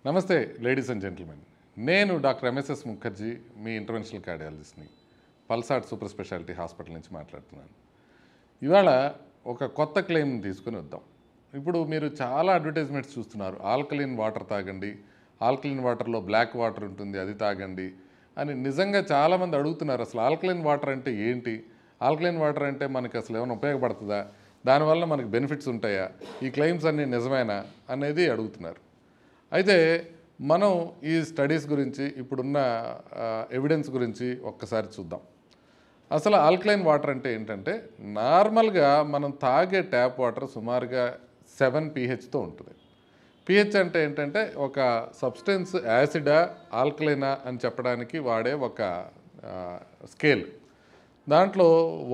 నమస్తే ladies and gentlemen. నేను doctor MSS Mukherjee, మీ interventional కార్డియాలజిస్ట్ని, పల్సాడ్ super speciality hospital నుంచి మాట్లాడుతున్నాను. ఇవాళ ఒక కొత్త క్లెయిమ్ని తీసుకుని వద్దాం. ఇప్పుడు మీరు చాలా అడ్వర్టైజ్మెంట్స్ చూస్తున్నారు. ఆల్కలీన్ వాటర్ తాగండి, ఆల్కలీన్ వాటర్లో బ్లాక్ వాటర్ ఉంటుంది, అది తాగండి అని. నిజంగా చాలామంది అడుగుతున్నారు, అసలు ఆల్కలీన్ వాటర్ అంటే ఏంటి, ఆల్కలీన్ వాటర్ అంటే మనకి అసలు ఏమైనా ఉపయోగపడుతుందా, దానివల్ల మనకి బెనిఫిట్స్ ఉంటాయా, ఈ క్లెయిమ్స్ అన్నీ నిజమేనా అనేది అడుగుతున్నారు. అయితే మనం ఈ స్టడీస్ గురించి, ఇప్పుడున్న ఎవిడెన్స్ గురించి ఒక్కసారి చూద్దాం. అసలు ఆల్కలైన్ వాటర్ అంటే ఏంటంటే, నార్మల్గా మనం తాగే ట్యాప్ వాటర్ సుమారుగా 7 pHతో ఉంటుంది. pH అంటే ఏంటంటే ఒక సబ్స్టెన్స్ యాసిడా ఆల్కలైనా అని చెప్పడానికి వాడే ఒక స్కేల్. దాంట్లో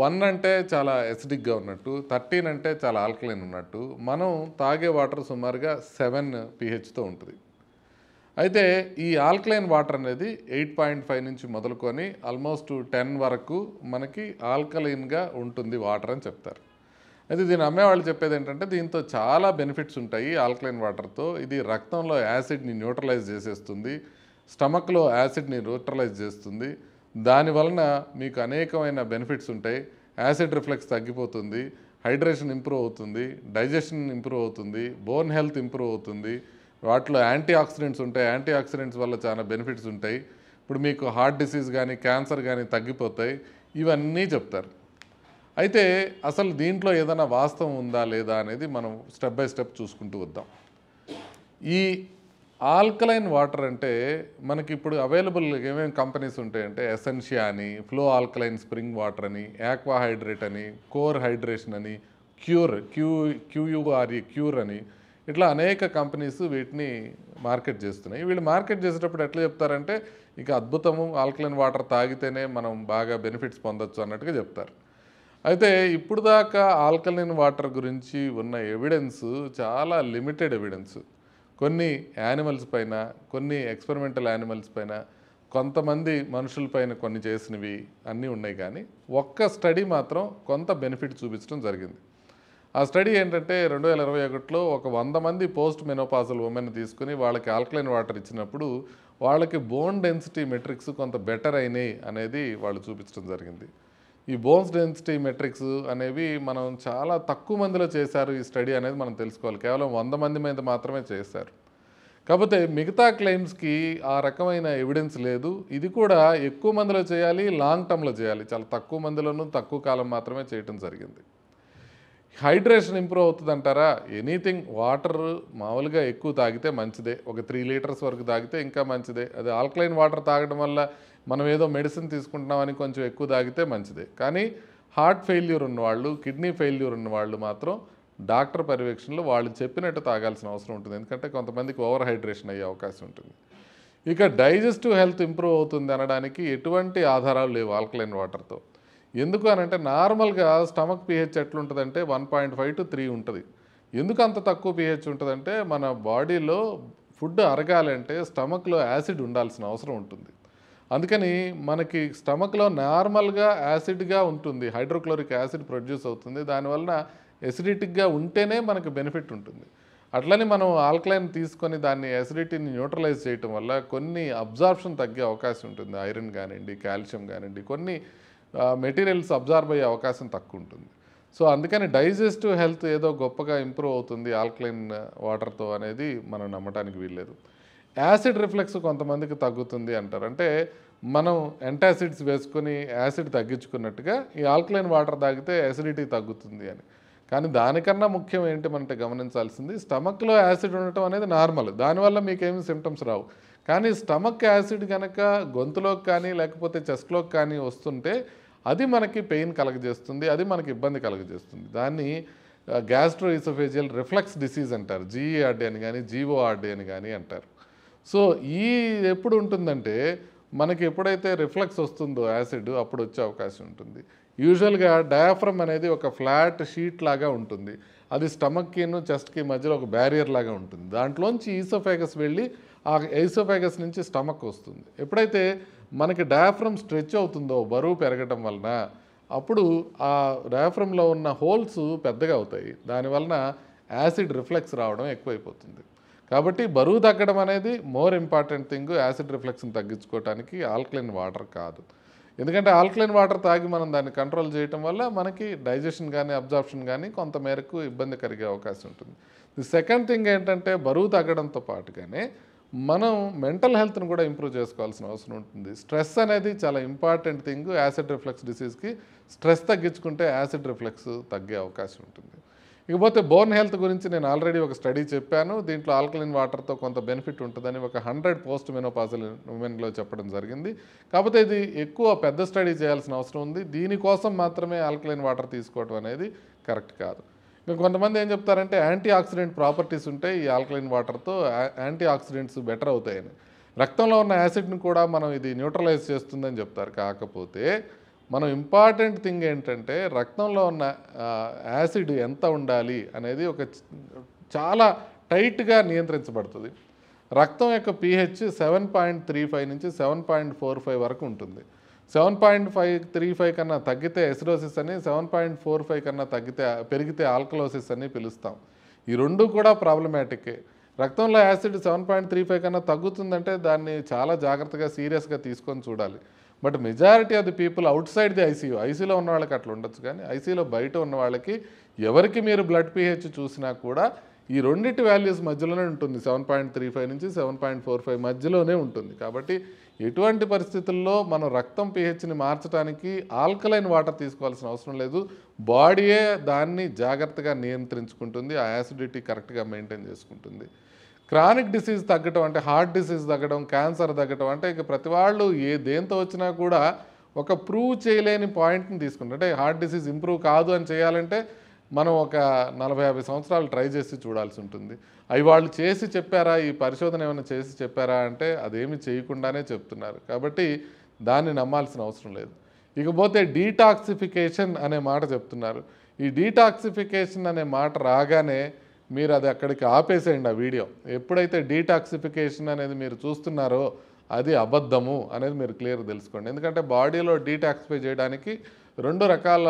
1 అంటే చాలా ఎసిడిక్గా ఉన్నట్టు, 13 అంటే చాలా ఆల్కలైన్ ఉన్నట్టు, మనం తాగే వాటర్ సుమారుగా 7 pHతో ఉంటుంది. అయితే ఈ ఆల్కలైన్ వాటర్ అనేది 8.5 నుంచి మొదలుకొని ఆల్మోస్ట్ 10 వరకు మనకి ఆల్కలైన్గా ఉంటుంది వాటర్ అని చెప్తారు. అయితే దీన్ని అమ్మేవాళ్ళు చెప్పేది ఏంటంటే, దీంతో చాలా బెనిఫిట్స్ ఉంటాయి ఆల్కలైన్ వాటర్తో. ఇది రక్తంలో యాసిడ్ని న్యూట్రలైజ్ చేసేస్తుంది, స్టమక్లో యాసిడ్ని న్యూట్రలైజ్ చేస్తుంది. దానివలన మీకు అనేకమైన బెనిఫిట్స్ ఉంటాయి. యాసిడ్ రిఫ్లెక్స్ తగ్గిపోతుంది, హైడ్రేషన్ ఇంప్రూవ్ అవుతుంది, డైజెషన్ ఇంప్రూవ్ అవుతుంది, బోన్ హెల్త్ ఇంప్రూవ్ అవుతుంది. వాటిలో యాంటీ ఆక్సిడెంట్స్ ఉంటాయి, యాంటీ ఆక్సిడెంట్స్ వల్ల చాలా బెనిఫిట్స్ ఉంటాయి. ఇప్పుడు మీకు హార్ట్ డిసీజ్ కానీ క్యాన్సర్ కానీ తగ్గిపోతాయి, ఇవన్నీ చెప్తారు. అయితే అసలు దీంట్లో ఏదైనా వాస్తవం ఉందా లేదా అనేది మనం స్టెప్ బై స్టెప్ చూసుకుంటూ వద్దాం. ఈ ఆల్కలైన్ వాటర్ అంటే మనకి ఇప్పుడు అవైలబుల్ ఏమేమి కంపెనీస్ ఉంటాయంటే, ఎసెన్షియా అని, ఫ్లో ఆల్కలైన్ స్ప్రింగ్ వాటర్ అని, యాక్వా హైడ్రేట్ అని, కోర్ హైడ్రేషన్ అని, క్యూర్ అని, ఇట్లా అనేక కంపెనీస్ వీటిని మార్కెట్ చేస్తున్నాయి. వీళ్ళు మార్కెట్ చేసేటప్పుడు ఎట్లా చెప్తారంటే, ఇక అద్భుతము, ఆల్కలైన్ వాటర్ తాగితేనే మనం బాగా బెనిఫిట్స్ పొందొచ్చు అన్నట్టుగా చెప్తారు. అయితే ఇప్పుడు దాకా ఆల్కలైన్ వాటర్ గురించి ఉన్న ఎవిడెన్స్ చాలా లిమిటెడ్ ఎవిడెన్స్. కొన్ని యానిమల్స్ పైన, కొన్ని ఎక్స్పెరిమెంటల్ యానిమల్స్ పైన, కొంతమంది మనుషుల పైన కొన్ని చేసినవి అన్నీ ఉన్నాయి. కానీ ఒక్క స్టడీ మాత్రం కొంత బెనిఫిట్ చూపించడం జరిగింది. ఆ స్టడీ ఏంటంటే 2021లో ఒక 100 మంది పోస్ట్ మెనోపాజల్ ఉమెన్ తీసుకుని వాళ్ళకి ఆల్కలైన్ వాటర్ ఇచ్చినప్పుడు వాళ్ళకి బోన్ డెన్సిటీ మెట్రిక్స్ కొంత బెటర్ అయినాయి అనేది వాళ్ళు చూపించడం జరిగింది. ఈ బోన్స్ డెన్సిటీ మెట్రిక్స్ అనేవి మనం చాలా తక్కువ మందిలో చేశారు ఈ స్టడీ అనేది మనం తెలుసుకోవాలి. కేవలం 100 మంది మీద మాత్రమే చేశారు. కాకపోతే మిగతా క్లెయిమ్స్కి ఆ రకమైన ఎవిడెన్స్ లేదు. ఇది కూడా ఎక్కువ మందిలో చేయాలి, లాంగ్ టర్మ్లో చేయాలి. చాలా తక్కువ మందిలోనూ తక్కువ కాలం మాత్రమే చేయటం జరిగింది. హైడ్రేషన్ ఇంప్రూవ్ అవుతుంది అంటారా? ఎనీథింగ్ వాటర్ మామూలుగా ఎక్కువ తాగితే మంచిదే. ఒక 3 లీటర్స్ వరకు తాగితే ఇంకా మంచిదే. అది ఆల్కలైన్ వాటర్ తాగడం వల్ల మనం ఏదో మెడిసిన్ తీసుకుంటున్నామని కొంచెం ఎక్కువ తాగితే మంచిదే. కానీ హార్ట్ ఫెయిల్యూర్ ఉన్నవాళ్ళు, కిడ్నీ ఫెయిల్యూర్ ఉన్నవాళ్ళు మాత్రం డాక్టర్ పర్యవేక్షణలో వాళ్ళు చెప్పినట్టు తాగాల్సిన అవసరం ఉంటుంది. ఎందుకంటే కొంతమందికి ఓవర్ హైడ్రేషన్ అయ్యే అవకాశం ఉంటుంది. ఇక డైజెస్టివ్ హెల్త్ ఇంప్రూవ్ అవుతుంది అనడానికి ఎటువంటి ఆధారాలు లేవు ఆల్కలైన్ వాటర్తో. ఎందుకు అనంటే, నార్మల్గా స్టమక్ pH ఎట్లుంటుందంటే 1.5 to 3 ఉంటుంది. ఎందుకు అంత తక్కువ pH ఉంటుందంటే, మన బాడీలో ఫుడ్ అరగాలంటే స్టమక్లో యాసిడ్ ఉండాల్సిన అవసరం ఉంటుంది. అందుకని మనకి స్టమక్లో నార్మల్గా యాసిడ్గా ఉంటుంది, హైడ్రోక్లోరిక్ యాసిడ్ ప్రొడ్యూస్ అవుతుంది. దానివలన ఎసిడిటిక్గా ఉంటేనే మనకు బెనిఫిట్ ఉంటుంది. అట్లని మనం ఆల్కలైన్ తీసుకొని దాన్ని యాసిడిటీని న్యూట్రలైజ్ చేయటం వల్ల కొన్ని అబ్జార్ప్షన్ తగ్గే అవకాశం ఉంటుంది. ఐరన్ కానివ్వండి, కాల్షియం కానివ్వండి, కొన్ని మెటీరియల్స్ అబ్జార్బ్ అయ్యే అవకాశం తక్కువ ఉంటుంది. సో అందుకని డైజెస్టివ్ హెల్త్ ఏదో గొప్పగా ఇంప్రూవ్ అవుతుంది ఆల్కలైన్ వాటర్తో అనేది మనం నమ్మటానికి వీల్లేదు. యాసిడ్ రిఫ్లెక్స్ కొంతమందికి తగ్గుతుంది అంటారు. అంటే మనం యాంటాసిడ్స్ వేసుకొని యాసిడ్ తగ్గించుకున్నట్టుగా ఈ ఆల్కలైన్ వాటర్ తాగితే యాసిడిటీ తగ్గుతుంది అని. కానీ దానికన్నా ముఖ్యం ఏంటి మనకి గమనించాల్సింది, స్టమక్లో యాసిడ్ ఉండటం అనేది నార్మల్, దానివల్ల మీకేమీ సిమ్టమ్స్ రావు. కానీ స్టమక్ యాసిడ్ కనుక గొంతులోకి కానీ లేకపోతే చెస్ట్లోకి కానీ వస్తుంటే అది మనకి పెయిన్ కలగజేస్తుంది, అది మనకి ఇబ్బంది కలగజేస్తుంది. దాన్ని గ్యాస్ట్రోఇసోఫేజియల్ రిఫ్లక్స్ డిసీజ్ అంటారు. జీఈఆర్డీ అని కానీ జీఓఆర్డీ అని కానీ అంటారు. సో ఈ ఎప్పుడు ఉంటుందంటే, మనకి ఎప్పుడైతే రిఫ్లక్స్ వస్తుందో యాసిడ్, అప్పుడు వచ్చే అవకాశం ఉంటుంది. యూజువల్గా డయాఫ్రమ్ అనేది ఒక ఫ్లాట్ షీట్ లాగా ఉంటుంది. అది స్టమక్కిను చెస్ట్కి మధ్యలో ఒక బ్యారియర్ లాగా ఉంటుంది. దాంట్లోంచి ఈసోఫాగస్ వెళ్ళి ఆ ఈసోఫాగస్ నుంచి స్టమక్ వస్తుంది. ఎప్పుడైతే మనకి డయాఫ్రమ్ స్ట్రెచ్ అవుతుందో బరువు పెరగటం వలన, అప్పుడు ఆ డయాఫ్రమ్లో ఉన్న హోల్స్ పెద్దగా అవుతాయి. దానివలన యాసిడ్ రిఫ్లెక్స్ రావడం ఎక్కువైపోతుంది. కాబట్టి బరువు తగ్గడం అనేది మోర్ ఇంపార్టెంట్ థింగ్ యాసిడ్ రిఫ్లెక్స్ని తగ్గించుకోవడానికి ఆల్కలైన్ వాటర్ కాదు. ఎందుకంటే ఆల్కలైన్ వాటర్ తాగి మనం దాన్ని కంట్రోల్ చేయటం వల్ల మనకి డైజెషన్ కానీ అబ్జార్ప్షన్ కానీ కొంత మేరకు ఇబ్బంది కలిగే అవకాశం ఉంటుంది. ది సెకండ్ థింగ్ ఏంటంటే బరువు తగ్గడంతో పాటుగానే మనం మెంటల్ హెల్త్ని కూడా ఇంప్రూవ్ చేసుకోవాల్సిన అవసరం ఉంటుంది. స్ట్రెస్ అనేది చాలా ఇంపార్టెంట్ థింగ్. యాసిడ్ రిఫ్లెక్స్ డిసీజ్కి స్ట్రెస్ తగ్గించుకుంటే యాసిడ్ రిఫ్లెక్స్ తగ్గే అవకాశం ఉంటుంది. ఇకపోతే బోన్ హెల్త్ గురించి నేను ఆల్రెడీ ఒక స్టడీ చెప్పాను. దీంట్లో ఆల్కలైన్ వాటర్తో కొంత బెనిఫిట్ ఉంటుందని ఒక 100 పోస్ట్ మెనోపాజల్ ఉమెన్లో చెప్పడం జరిగింది. కాకపోతే ఇది ఎక్కువ పెద్ద స్టడీ చేయాల్సిన అవసరం ఉంది. దీనికోసం మాత్రమే ఆల్కలైన్ వాటర్ తీసుకోవడం అనేది కరెక్ట్ కాదు. ఇంకా కొంతమంది ఏం చెప్తారంటే యాంటీ ఆక్సిడెంట్ ప్రాపర్టీస్ ఉంటాయి ఈ ఆల్కలైన్ వాటర్తో, యాంటీ ఆక్సిడెంట్స్ బెటర్ అవుతాయని. రక్తంలో ఉన్న యాసిడ్ని కూడా మనం ఇది న్యూట్రలైజ్ చేస్తుందని చెప్తారు. కాకపోతే మనం ఇంపార్టెంట్ థింగ్ ఏంటంటే రక్తంలో ఉన్న యాసిడ్ ఎంత ఉండాలి అనేది ఒక చాలా టైట్గా నియంత్రించబడుతుంది. రక్తం యొక్క pH 7.35 నుంచి 7.45 వరకు ఉంటుంది. 7.35 కన్నా తగ్గితే ఎసిడోసిస్ అని, 7.45 కన్నా పెరిగితే ఆల్కలోసిస్ అని పిలుస్తాం. ఈ రెండు కూడా ప్రాబ్లమాటికే. రక్తంలో యాసిడ్ 7.35 కన్నా తగ్గుతుందంటే దాన్ని చాలా జాగ్రత్తగా సీరియస్గా తీసుకొని చూడాలి. But majority of the people out side the ఐసీయూలో ఉన్న వాళ్ళకి అట్లా ఉండొచ్చు, కానీ ఐసీయూలో బయట ఉన్న వాళ్ళకి ఎవరికి మీరు బ్లడ్ pH చూసినా కూడా ఈ రెండింటి వాల్యూస్ మధ్యలోనే ఉంటుంది. 7.35 నుంచి 7.45 మధ్యలోనే ఉంటుంది. కాబట్టి ఎటువంటి పరిస్థితుల్లో మనం రక్తం pHని మార్చడానికి ఆల్కలైన్ వాటర్ తీసుకోవాల్సిన అవసరం లేదు. బాడీయే దాన్ని జాగ్రత్తగా నియంత్రించుకుంటుంది, ఆ యాసిడిటీ కరెక్ట్గా మెయింటైన్ చేసుకుంటుంది. క్రానిక్ డిసీజ్ తగ్గటం అంటే హార్ట్ డిసీజ్ తగ్గడం, క్యాన్సర్ తగ్గటం అంటే ఇక ప్రతి వాళ్ళు దేంతో వచ్చినా కూడా ఒక ప్రూవ్ చేయలేని పాయింట్ని తీసుకుంటారు. అంటే హార్ట్ డిసీజ్ ఇంప్రూవ్ కాదు అని చేయాలంటే మనం ఒక 40-50 సంవత్సరాలు ట్రై చేసి చూడాల్సి ఉంటుంది. అవి వాళ్ళు చేసి చెప్పారా, ఈ పరిశోధన ఏమైనా చేసి చెప్పారా అంటే అదేమి చేయకుండానే చెప్తున్నారు. కాబట్టి దాన్ని నమ్మాల్సిన అవసరం లేదు. ఇకపోతే డీటాక్సిఫికేషన్ అనే మాట చెప్తున్నారు. ఈ డీటాక్సిఫికేషన్ అనే మాట రాగానే మీరు అది అక్కడికి ఆపేసేయండి ఆ వీడియో. ఎప్పుడైతే డీటాక్సిఫికేషన్ అనేది మీరు చూస్తున్నారో అది అబద్ధము అనేది మీరు క్లియర్ తెలుసుకోండి. ఎందుకంటే బాడీలో డీటాక్సిఫై చేయడానికి 2 రకాల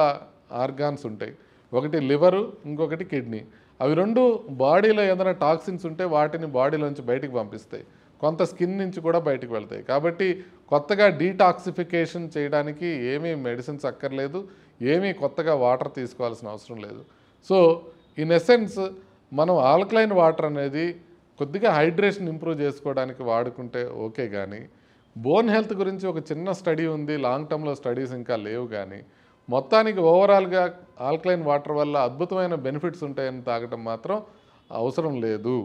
ఆర్గాన్స్ ఉంటాయి. ఒకటి లివరు, ఇంకొకటి కిడ్నీ. అవి రెండు బాడీలో ఏదైనా టాక్సిన్స్ ఉంటే వాటిని బాడీలోంచి బయటికి పంపిస్తాయి. కొంత స్కిన్ నుంచి కూడా బయటికి వెళ్తాయి. కాబట్టి కొత్తగా డీటాక్సిఫికేషన్ చేయడానికి ఏమీ మెడిసిన్స్ అక్కర్లేదు, ఏమీ కొత్తగా వాటర్ తీసుకోవాల్సిన అవసరం లేదు. సో ఇన్ ఎసెన్స్ మనం ఆల్కలైన్ వాటర్ అనేది కొద్దిగా హైడ్రేషన్ ఇంప్రూవ్ చేసుకోవడానికి వాడుకుంటే ఓకే, కానీ బోన్ హెల్త్ గురించి ఒక చిన్న స్టడీ ఉంది, లాంగ్ టర్మ్లో స్టడీస్ ఇంకా లేవు. కానీ మొత్తానికి ఓవరాల్గా ఆల్కలైన్ వాటర్ వల్ల అద్భుతమైన బెనిఫిట్స్ ఉంటాయని తాగటం మాత్రం అవసరం లేదు.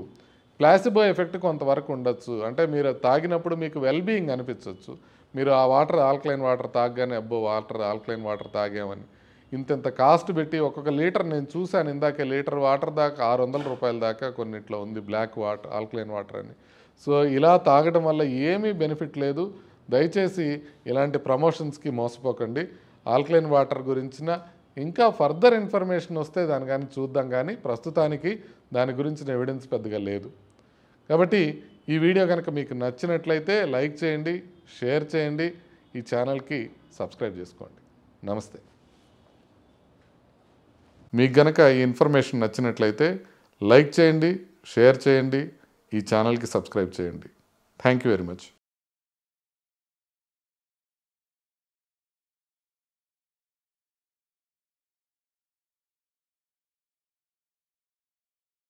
ప్లాసిబో ఎఫెక్ట్ కొంతవరకు ఉండొచ్చు. అంటే మీరు తాగినప్పుడు మీకు వెల్బీయింగ్ అనిపించవచ్చు. మీరు ఆ వాటర్ ఆల్కలైన్ వాటర్ తాగగానే అబ్బో ఆల్కలైన్ వాటర్ తాగామని ఇంత కాస్ట్ పెట్టి ఒక్కొక్క లీటర్ నేను చూశాను ఇందాకే, లీటర్ వాటర్ దాకా 600 రూపాయల దాకా కొన్నిట్లో ఉంది బ్లాక్ వాటర్, ఆల్కలైన్ వాటర్ అని. సో ఇలా తాగడం వల్ల ఏమీ బెనిఫిట్ లేదు. దయచేసి ఇలాంటి ప్రమోషన్స్కి మోసపోకండి. ఆల్కలైన్ వాటర్ గురించిన ఇంకా ఫర్దర్ ఇన్ఫర్మేషన్ వస్తే దాని కానీ చూద్దాం, కానీ ప్రస్తుతానికి దాని గురించిన ఎవిడెన్స్ పెద్దగా లేదు. కాబట్టి ఈ వీడియో కనుక మీకు నచ్చినట్లయితే లైక్ చేయండి, షేర్ చేయండి, ఈ ఛానల్కి సబ్స్క్రైబ్ చేసుకోండి. నమస్తే. మీకు గనక ఈ ఇన్ఫర్మేషన్ నచ్చినట్లయితే లైక్ చేయండి, షేర్ చేయండి, ఈ ఛానల్కి సబ్స్క్రైబ్ చేయండి. Thank you very much.